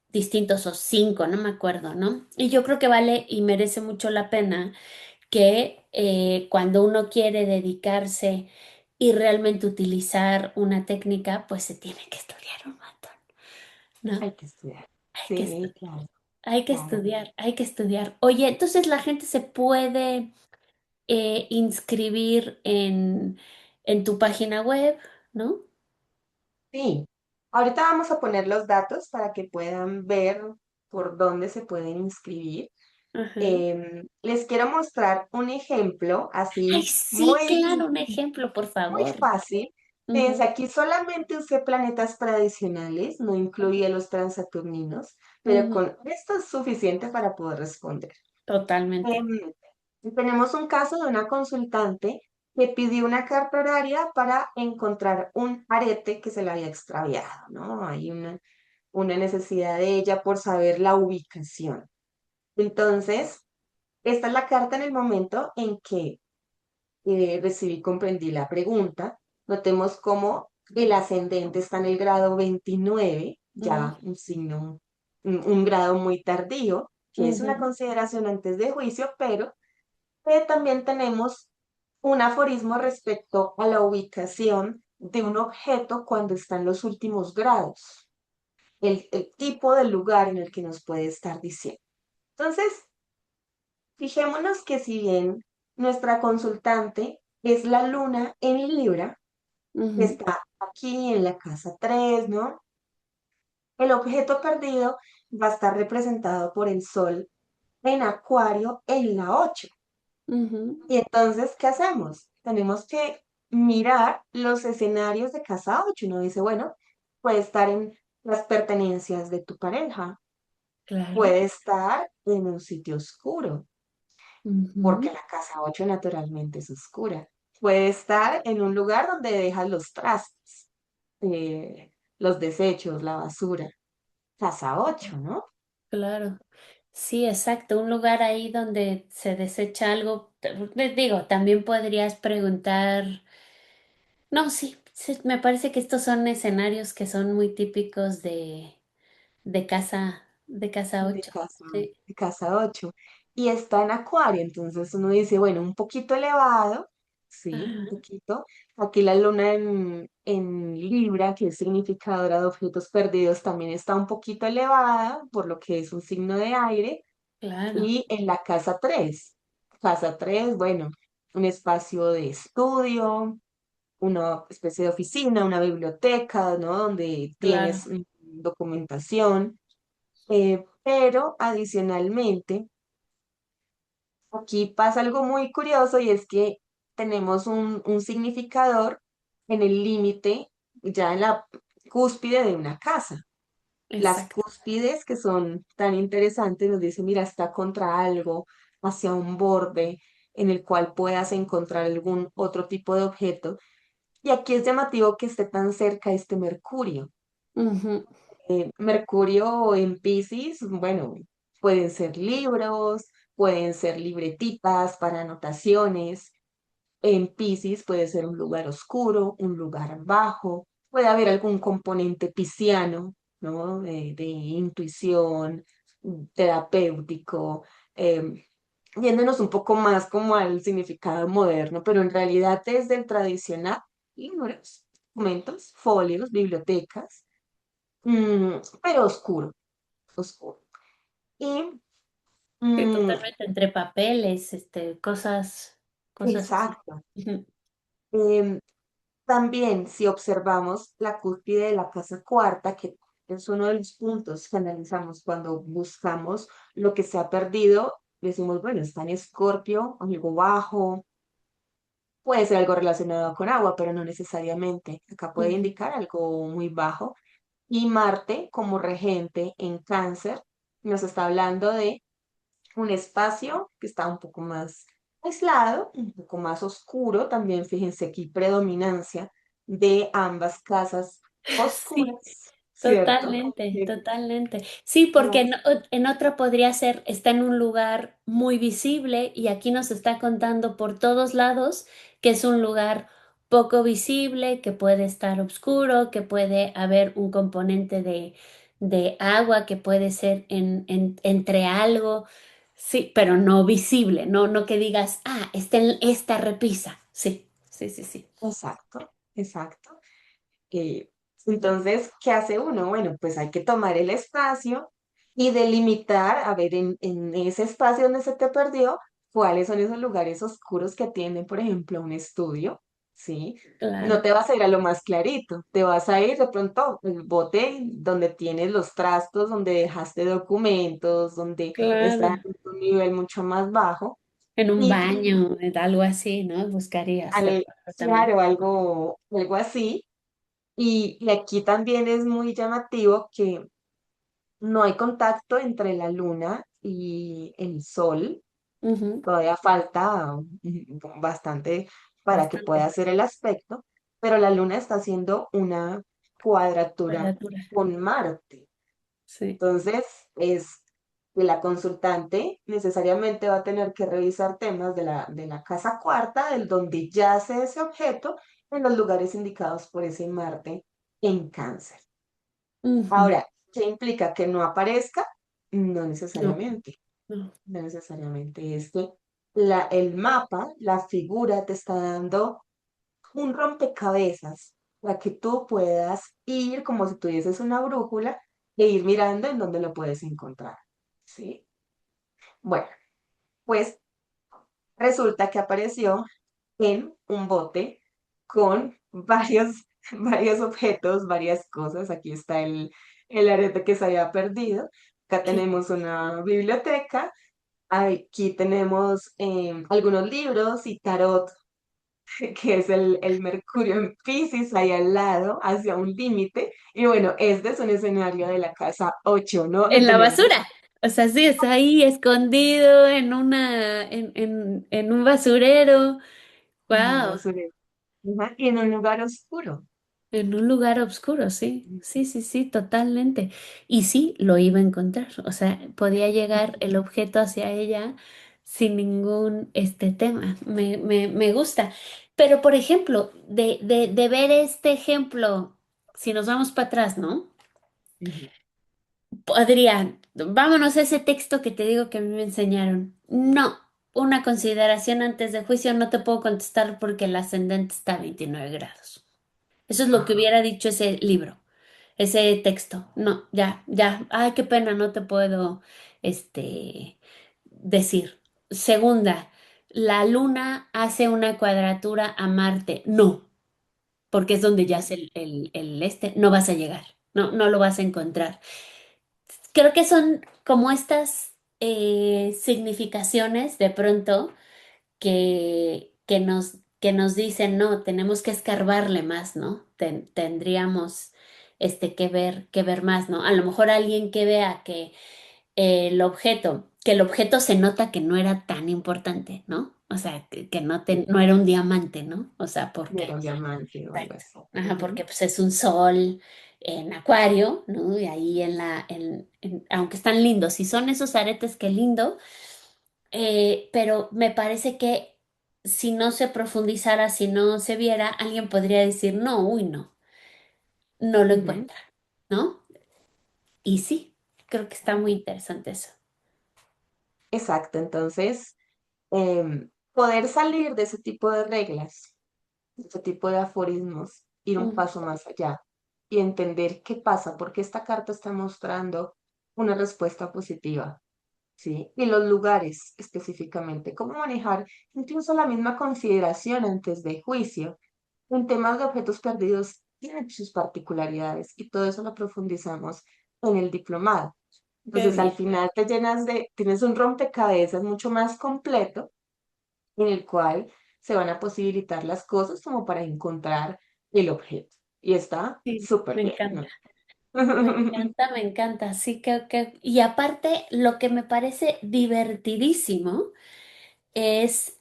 distintos o 5, no me acuerdo, ¿no? Y yo creo que vale y merece mucho la pena que cuando uno quiere dedicarse y realmente utilizar una técnica, pues se tiene que estudiar un montón, ¿no? Hay que estudiar. Hay que Sí, estudiar, claro, hay que claro. estudiar, hay que estudiar. Oye, entonces la gente se puede inscribir en tu página web, ¿no? Sí. Ahorita vamos a poner los datos para que puedan ver por dónde se pueden inscribir. Ajá. Les quiero mostrar un ejemplo Ay, así sí, muy, claro, un ejemplo, por muy favor. fácil. Fíjense, Ujú, aquí solamente usé planetas tradicionales, no incluía los transaturninos, pero ujú, con esto es suficiente para poder responder. totalmente. Em, Tenemos un caso de una consultante que pidió una carta horaria para encontrar un arete que se le había extraviado, ¿no? Hay una necesidad de ella por saber la ubicación. Entonces, esta es la carta en el momento en que recibí y comprendí la pregunta. Notemos cómo el ascendente está en el grado 29, Ujú, ya un signo, un grado muy tardío, que es una ujú. consideración antes de juicio, pero también tenemos un aforismo respecto a la ubicación de un objeto cuando está en los últimos grados, el tipo de lugar en el que nos puede estar diciendo. Entonces, fijémonos que si bien nuestra consultante es la luna en Libra, que Ujú, está aquí en la casa 3, ¿no? El objeto perdido va a estar representado por el sol en Acuario en la 8. Ujú, Y entonces, ¿qué hacemos? Tenemos que mirar los escenarios de casa 8. Uno dice, bueno, puede estar en las pertenencias de tu pareja, claro. puede estar en un sitio oscuro, porque Ujú, la casa 8 naturalmente es oscura. Puede estar en un lugar donde dejas los trastes, los desechos, la basura. Casa 8, ¿no? claro. Sí, exacto. Un lugar ahí donde se desecha algo. Digo, también podrías preguntar. No, sí, sí, me parece que estos son escenarios que son muy típicos de casa de 8. casa, Sí. de casa 8. Y está en Acuario, entonces uno dice, bueno, un poquito elevado, sí, un Ajá, poquito. Aquí la luna en Libra, que es significadora de objetos perdidos, también está un poquito elevada, por lo que es un signo de aire. claro, Y en la casa 3 bueno, un espacio de estudio, una especie de oficina, una biblioteca, ¿no? Donde claro. tienes documentación. Pero adicionalmente, aquí pasa algo muy curioso y es que tenemos un significador en el límite, ya en la cúspide de una casa. Las Exacto. cúspides que son tan interesantes nos dicen, mira, está contra algo, hacia un borde en el cual puedas encontrar algún otro tipo de objeto. Y aquí es llamativo que esté tan cerca este Mercurio. Ujú, Mercurio en Piscis, bueno, pueden ser libros, pueden ser libretitas para anotaciones. En Piscis puede ser un lugar oscuro, un lugar bajo, puede haber algún componente pisciano, ¿no? De intuición, terapéutico, yéndonos un poco más como al significado moderno, pero en realidad desde el tradicional, libros, documentos, folios, bibliotecas, pero oscuro, oscuro. Y, sí, mm, totalmente. Entre papeles, cosas así. exacto. Ujú, Em, También, si observamos la cúspide de la casa cuarta, que es uno de los puntos que analizamos cuando buscamos lo que se ha perdido, decimos, bueno, está en Escorpio, algo bajo, puede ser algo relacionado con agua, pero no necesariamente. Acá puede ujú, indicar algo muy bajo. Y Marte, como regente en Cáncer, nos está hablando de un espacio que está un poco más aislado, un poco más oscuro. También fíjense aquí predominancia de ambas casas sí. oscuras, ¿cierto? Como Totalmente, que totalmente. Sí, porque no, en otra podría ser, está en un lugar muy visible y aquí nos está contando por todos lados que es un lugar poco visible, que puede estar oscuro, que puede haber un componente de agua, que puede ser entre algo, sí, pero no visible, no que digas, ah, está en esta repisa. Sí, sí, sí, sí. exacto, exacto. Eh, entonces, ¿qué hace uno? Bueno, pues hay que tomar el espacio y delimitar, a ver, en ese espacio donde se te perdió, cuáles son esos lugares oscuros que tienen, por ejemplo, un estudio, ¿sí? No Claro, te vas a ir a lo más clarito, te vas a ir de pronto el bote donde tienes los trastos, donde dejaste documentos, donde está claro. en un nivel mucho más bajo. En un Y baño, algo así, ¿no? Buscarías de pronto también. claro, algo así. Y aquí también es muy llamativo que no hay contacto entre la luna y el sol. Ujú, Todavía falta bastante para que pueda bastante hacer el aspecto, pero la luna está haciendo una cuadratura cuadratura. con Marte. Sí. Entonces, es que la consultante necesariamente va a tener que revisar temas de la casa cuarta, del donde yace ese objeto, en los lugares indicados por ese Marte en Cáncer. Ujú. Ahora, ¿qué implica que no aparezca? No No, necesariamente, no. no necesariamente. Es que el mapa, la figura te está dando un rompecabezas para que tú puedas ir como si tuvieses una brújula e ir mirando en dónde lo puedes encontrar. ¿Sí? Bueno, pues resulta que apareció en un bote con varios, varios objetos, varias cosas. Aquí está el arete que se había perdido. Acá Sí. tenemos una biblioteca, aquí tenemos algunos libros y tarot, que es el Mercurio en Piscis ahí al lado, hacia un límite. Y bueno, este es un escenario de la casa 8, ¿no? Que En la tenemos basura. O sea, sí, está ahí escondido en un basurero. un Wow. basurero. Ajá, y en un lugar oscuro. En un lugar oscuro, sí, sí, sí, sí, totalmente. Y sí, lo iba a encontrar, o sea, podía llegar el objeto hacia ella sin ningún tema. Me gusta. Pero, por ejemplo, de ver este ejemplo, si nos vamos para atrás, ¿no? Ujú, Podría, vámonos a ese texto que te digo que a mí me enseñaron. No, una consideración antes de juicio no te puedo contestar porque el ascendente está a 29 grados. Eso es lo que ajá, hubiera dicho ese libro, ese texto. No, ya, ya. Ay, qué pena, no te puedo, decir. Segunda, la luna hace una cuadratura a Marte. No, porque es donde ya ujú, es no vas a llegar. No, no lo vas a encontrar. Creo que son como estas significaciones de pronto que nos dicen, no, tenemos que escarbarle más, ¿no? Tendríamos que ver más, ¿no? A lo mejor alguien que vea que el objeto se nota que no era tan importante, ¿no? O sea, que no, sí, no era un diamante, ¿no? O sea, no porque, era un diamante o algo exacto, así. ajá, Ujú, porque pues es un sol en Acuario, ¿no? Y ahí aunque están lindos, si son esos aretes, qué lindo, pero me parece que si no se profundizara, si no se viera, alguien podría decir, no, uy, no, no lo ujú. encuentra, ¿no? Y sí, creo que está muy interesante eso. Exacto, entonces, poder salir de ese tipo de reglas, de ese tipo de aforismos, ir un Mm, paso más allá y entender qué pasa, porque esta carta está mostrando una respuesta positiva, ¿sí? Y los lugares específicamente, cómo manejar incluso la misma consideración antes de juicio. En temas de objetos perdidos tienen sus particularidades y todo eso lo profundizamos en el diplomado. qué Entonces, al bien. final tienes un rompecabezas mucho más completo en el cual se van a posibilitar las cosas como para encontrar el objeto. Y está Sí, súper me bien, encanta, ¿no? me encanta, me encanta. Sí, y aparte, lo que me parece divertidísimo es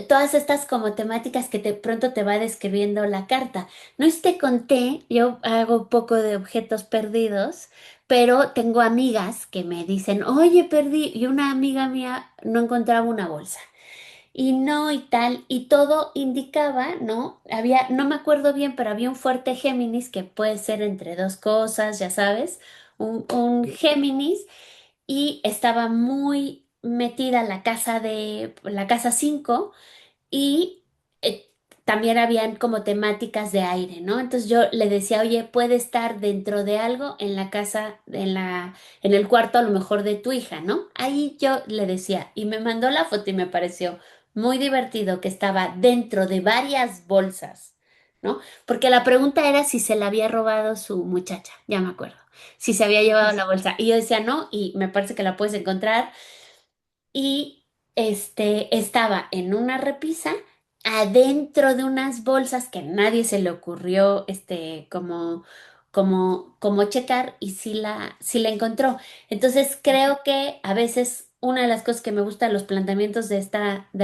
todas estas como temáticas que de pronto te va describiendo la carta. No es te conté, yo hago poco de objetos perdidos, pero tengo amigas que me dicen, oye, perdí, y una amiga mía no encontraba una bolsa. Y no y tal, y todo indicaba, ¿no? No me acuerdo bien, pero había un fuerte Géminis que puede ser entre dos cosas, ya sabes, un Géminis, y estaba muy metida la casa 5 y también habían como temáticas de aire, ¿no? Entonces yo le decía, oye, puede estar dentro de algo en la casa, en el cuarto a lo mejor de tu hija, ¿no? Ahí yo le decía, y me mandó la foto y me pareció muy divertido que estaba dentro de varias bolsas, ¿no? Porque la pregunta era si se la había robado su muchacha, ya me acuerdo, si se había llevado la bolsa. Y yo decía, no, y me parece que la puedes encontrar y estaba en una repisa adentro de unas bolsas que nadie se le ocurrió como checar y sí la encontró. Entonces creo que a veces una de las cosas que me gusta de los planteamientos de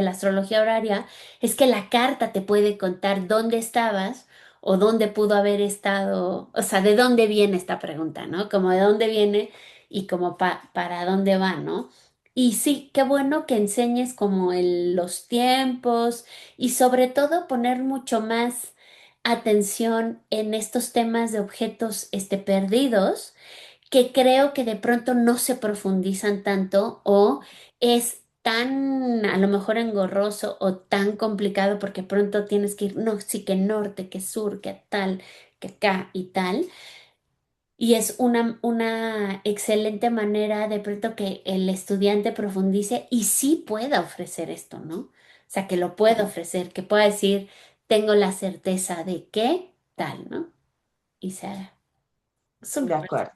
la astrología horaria es que la carta te puede contar dónde estabas o dónde pudo haber estado, o sea, de dónde viene esta pregunta, ¿no? Como de dónde viene y como para dónde va, ¿no? Y sí, qué bueno que enseñes como los tiempos y sobre todo poner mucho más atención en estos temas de objetos perdidos, que creo que de pronto no se profundizan tanto o es tan a lo mejor engorroso o tan complicado porque pronto tienes que ir, no, sí que norte, que sur, que tal, que acá y tal. Y es una excelente manera de pronto que el estudiante profundice y sí pueda ofrecer esto, ¿no? O sea, que lo pueda ofrecer, que pueda decir, tengo la certeza de que tal, ¿no? y se haga. Eso me de parece acuerdo.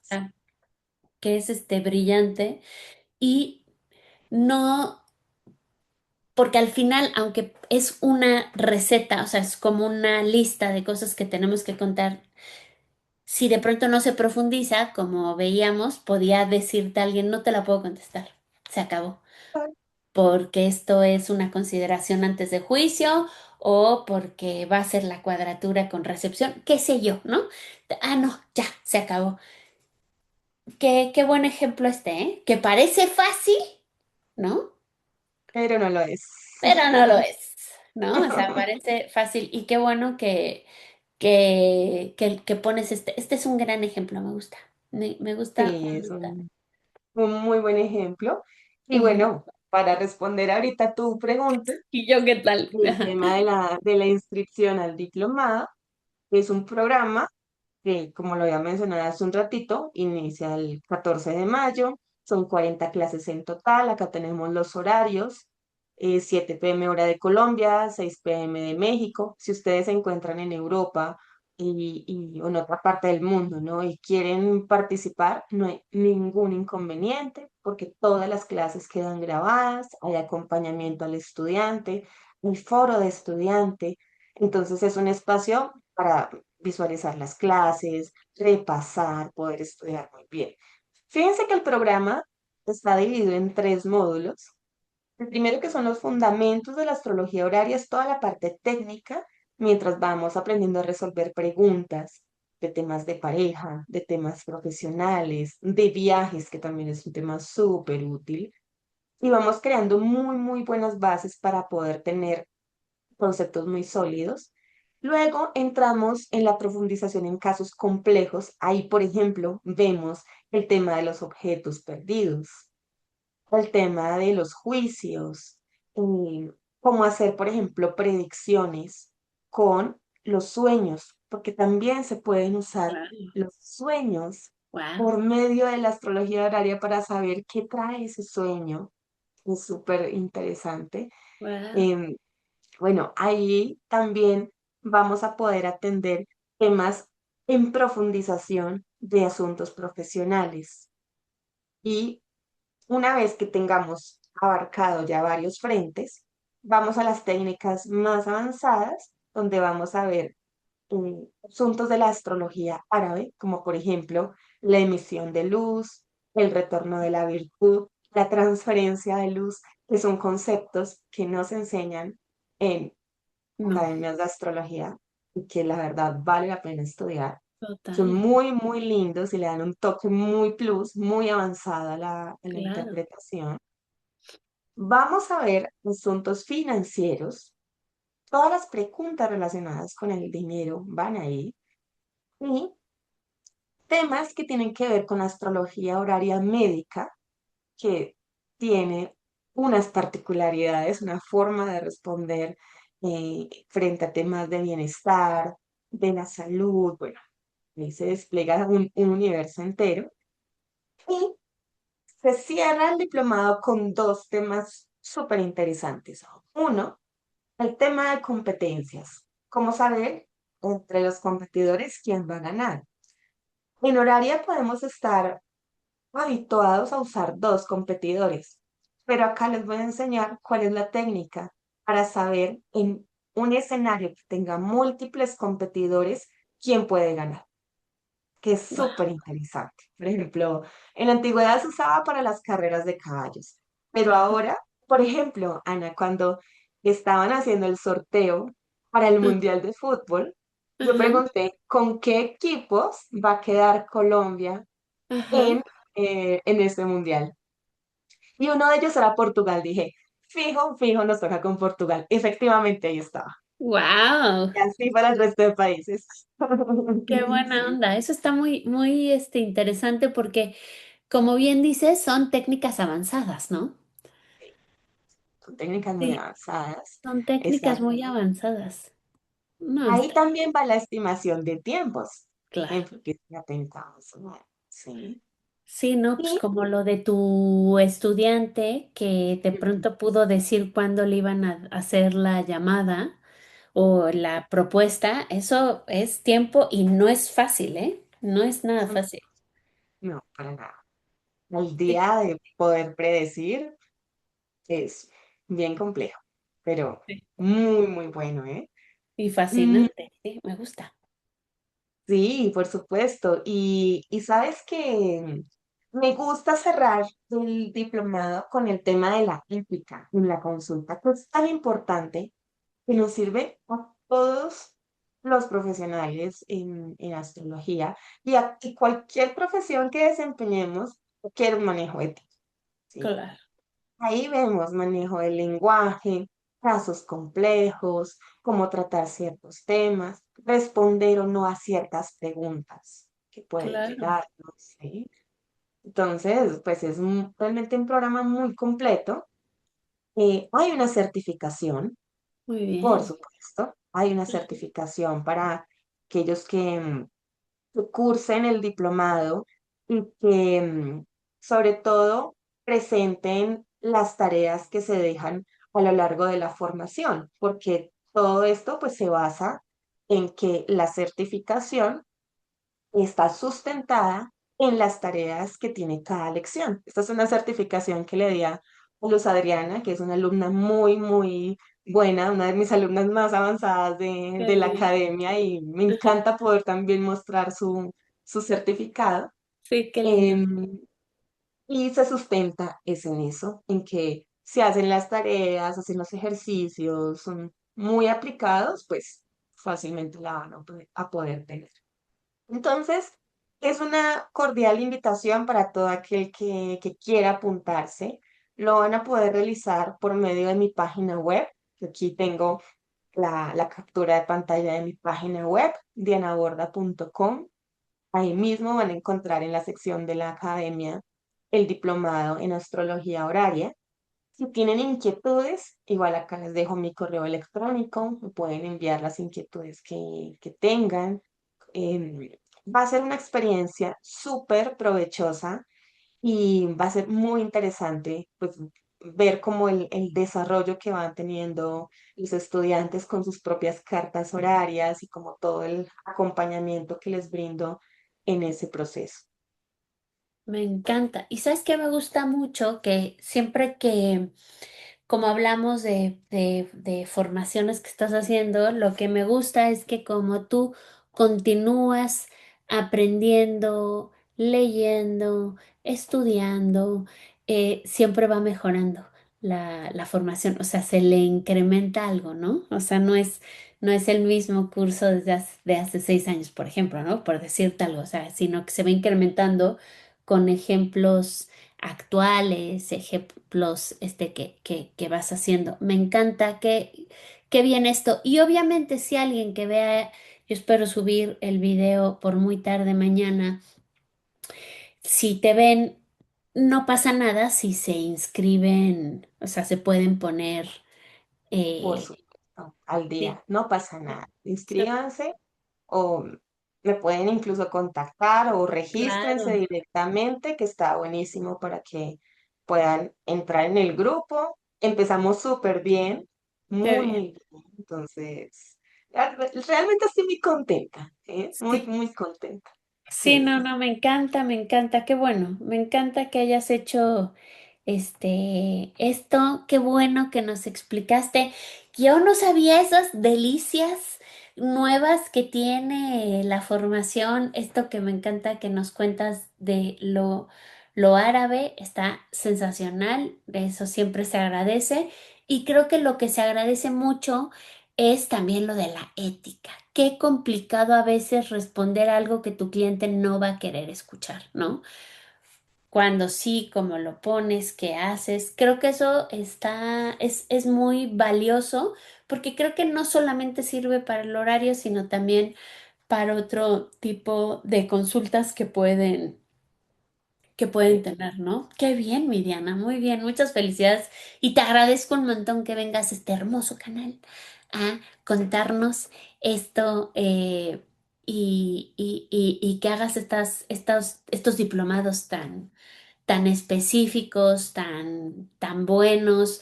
que es brillante y no, porque al final, aunque es una receta, o sea, es como una lista de cosas que tenemos que contar, si de pronto no se profundiza, como veíamos, podía decirte a alguien, no te la puedo contestar, se acabó, porque esto es una consideración antes de juicio o porque va a ser la cuadratura con recepción, qué sé yo, ¿no? Ah, no, ya, se acabó. Qué buen ejemplo ¿eh? Que parece fácil, ¿no? Pero no lo es. Pero no lo es, ¿no? O sea, parece fácil y qué bueno que pones este es un gran ejemplo, me gusta, me gusta Sí, un es montón. un muy buen ejemplo. Y Ujú. bueno, para responder ahorita tu pregunta, ¿Y yo qué tal? el Ajá. tema de la inscripción al diplomado es un programa que, como lo había mencionado hace un ratito, inicia el 14 de mayo, son 40 clases en total, acá tenemos los horarios, 7 p.m. hora de Colombia, 6 p.m. de México, si ustedes se encuentran en Europa o en otra parte del mundo, ¿no? Y quieren participar, no hay ningún inconveniente, porque todas las clases quedan grabadas, hay acompañamiento al estudiante, hay foro de estudiante, entonces es un espacio para visualizar las clases, repasar, poder estudiar muy bien. Fíjense que el programa está dividido en 3 módulos. El primero que son los fundamentos de la astrología horaria, es toda la parte técnica, mientras vamos aprendiendo a resolver preguntas de temas de pareja, de temas profesionales, de viajes, que también es un tema súper útil. Y vamos creando muy, muy buenas bases para poder tener conceptos muy sólidos. Luego entramos en la profundización en casos complejos. Ahí, por ejemplo, vemos el tema de los objetos perdidos, el tema de los juicios, cómo hacer, por ejemplo, predicciones con los sueños, porque también se pueden usar los sueños Wow, por medio de la astrología horaria para saber qué trae ese sueño. Es súper interesante. wow, Em, bueno, ahí también vamos a poder atender temas en profundización de asuntos profesionales. Y una vez que tengamos abarcado ya varios frentes, vamos a las técnicas más avanzadas, donde vamos a ver asuntos de la astrología árabe, como por ejemplo la emisión de luz, el retorno de la virtud, la transferencia de luz, que son conceptos que nos enseñan en no, academias de astrología y que la verdad vale la pena estudiar. Son total, muy, muy lindos y le dan un toque muy plus, muy avanzado a a la claro, interpretación. Vamos a ver asuntos financieros. Todas las preguntas relacionadas con el dinero van ahí. Y temas que tienen que ver con astrología horaria médica, que tiene unas particularidades, una forma de responder frente a temas de bienestar, de la salud. Bueno, ahí se despliega un universo entero. Y se cierra el diplomado con 2 temas súper interesantes. Uno, el tema de competencias. ¿Cómo saber entre los competidores quién va a ganar? En horaria podemos estar habituados a usar 2 competidores, pero acá les voy a enseñar cuál es la técnica para saber en un escenario que tenga múltiples competidores quién puede ganar, que es wow, súper interesante. Por ejemplo, en la antigüedad se usaba para las carreras de caballos, pero ahora, por ejemplo, Ana, cuando estaban haciendo el sorteo para el Mundial de Fútbol, yo ajá, pregunté, ¿con qué equipos va a quedar Colombia ajá, en este mundial? Y uno de ellos era Portugal. Dije, fijo, fijo, nos toca con Portugal. Efectivamente, ahí estaba. wow, Y así para el resto de países. qué buena Sí, onda. Eso está muy interesante porque, como bien dices, son técnicas avanzadas, ¿no? son técnicas muy Sí, avanzadas. son técnicas Exacto. muy avanzadas. No, Ahí está también va la estimación de tiempos. claro. Ejemplo, que ya pensamos, ¿no? Sí. Sí, no, pues Y como lo de tu estudiante que de pronto pudo decir cuándo le iban a hacer la llamada o la propuesta, eso es tiempo y no es fácil, ¿eh? No es nada Mm, fácil. no, para nada. El Sí, día de poder predecir es bien complejo, pero sí. muy, muy bueno, ¿eh? Y Mm, fascinante, sí, me gusta. sí, por supuesto. Y sabes que me gusta cerrar el diplomado con el tema de la ética en la consulta, que es tan importante que nos sirve a todos los profesionales en astrología y cualquier profesión que desempeñemos, cualquier manejo ético, ¿sí? Claro, Ahí vemos manejo del lenguaje, casos complejos, cómo tratar ciertos temas, responder o no a ciertas preguntas que pueden claro. llegarnos, ¿sí? Entonces, pues es realmente un programa muy completo. Hay una certificación, Muy por bien. supuesto, hay una certificación para aquellos que cursen el diplomado y que sobre todo presenten las tareas que se dejan a lo largo de la formación, porque todo esto pues se basa en que la certificación está sustentada en las tareas que tiene cada lección. Esta es una certificación que le di a Luz Adriana, que es una alumna muy, muy buena, una de mis alumnas más avanzadas de Qué la bien. academia y me encanta poder también mostrar su certificado. Sí, qué lindo. Em, y se sustenta es en eso, en que se hacen las tareas, hacen los ejercicios, son muy aplicados, pues fácilmente la van a poder tener. Entonces, es una cordial invitación para todo aquel que quiera apuntarse. Lo van a poder realizar por medio de mi página web, que aquí tengo la captura de pantalla de mi página web, dianaborda.com. Ahí mismo van a encontrar en la sección de la academia el diplomado en astrología horaria. Si tienen inquietudes, igual acá les dejo mi correo electrónico, me pueden enviar las inquietudes que tengan. Em, Va a ser una experiencia súper provechosa y va a ser muy interesante pues, ver cómo el desarrollo que van teniendo los estudiantes con sus propias cartas horarias y como todo el acompañamiento que les brindo en ese proceso. Me encanta. Y sabes que me gusta mucho que siempre que como hablamos de formaciones que estás haciendo, lo que me gusta es que como tú continúas aprendiendo, leyendo, estudiando, siempre va mejorando la formación, o sea, se le incrementa algo, ¿no? O sea, no es el mismo curso de hace 6 años, por ejemplo, ¿no? Por decirte algo, o sea, sino que se va incrementando con ejemplos actuales, ejemplos que vas haciendo. Me encanta que bien esto. Y obviamente si alguien que vea, yo espero subir el video por muy tarde mañana, si te ven, no pasa nada si se inscriben, o sea, se pueden poner, Por eh, supuesto, al sí, día, no pasa sí, nada. sí, Inscríbanse o me pueden incluso contactar o regístrense claro, directamente, que está buenísimo para que puedan entrar en el grupo. Empezamos súper bien, qué muy, bien. muy bien. Entonces, realmente estoy muy contenta, ¿eh? Muy, Sí. muy contenta. Sí, no, Sí, no, me encanta, qué bueno, me encanta que hayas hecho esto, qué bueno que nos explicaste. Yo no sabía esas delicias nuevas que tiene la formación, esto que me encanta que nos cuentas de lo árabe, está sensacional, eso siempre se agradece y creo que lo que se agradece mucho es también lo de la ética. Qué complicado a veces responder algo que tu cliente no va a querer escuchar, ¿no? Cuando sí, cómo lo pones, qué haces. Creo que eso es muy valioso porque creo que no solamente sirve para el horario, sino también para otro tipo de consultas que pueden sí. tener, ¿no? Qué bien, Miriana, muy bien, muchas felicidades y te agradezco un montón que vengas a este hermoso canal a contarnos esto y que hagas estos diplomados tan específicos, tan buenos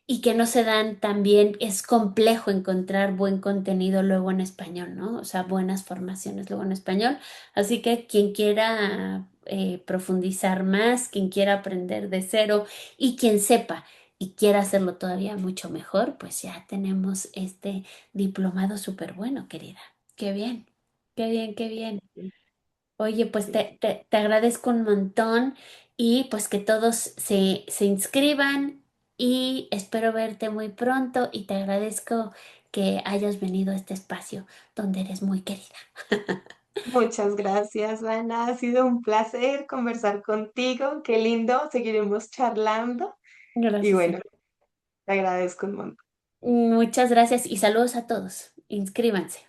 y que no se dan también, es complejo encontrar buen contenido luego en español, ¿no? O sea, buenas formaciones luego en español. Así que quien quiera profundizar más, quien quiera aprender de cero y quien sepa y quiera hacerlo todavía mucho mejor, pues ya tenemos este diplomado súper bueno, querida. Qué bien, qué bien, qué bien. Oye, pues Sí. te agradezco un montón y pues que todos se inscriban y espero verte muy pronto y te agradezco que hayas venido a este espacio donde eres muy querida. Muchas gracias, Ana. Ha sido un placer conversar contigo. Qué lindo. Seguiremos charlando. Y Gracias. bueno, te agradezco un montón. Muchas gracias y saludos a todos. Inscríbanse.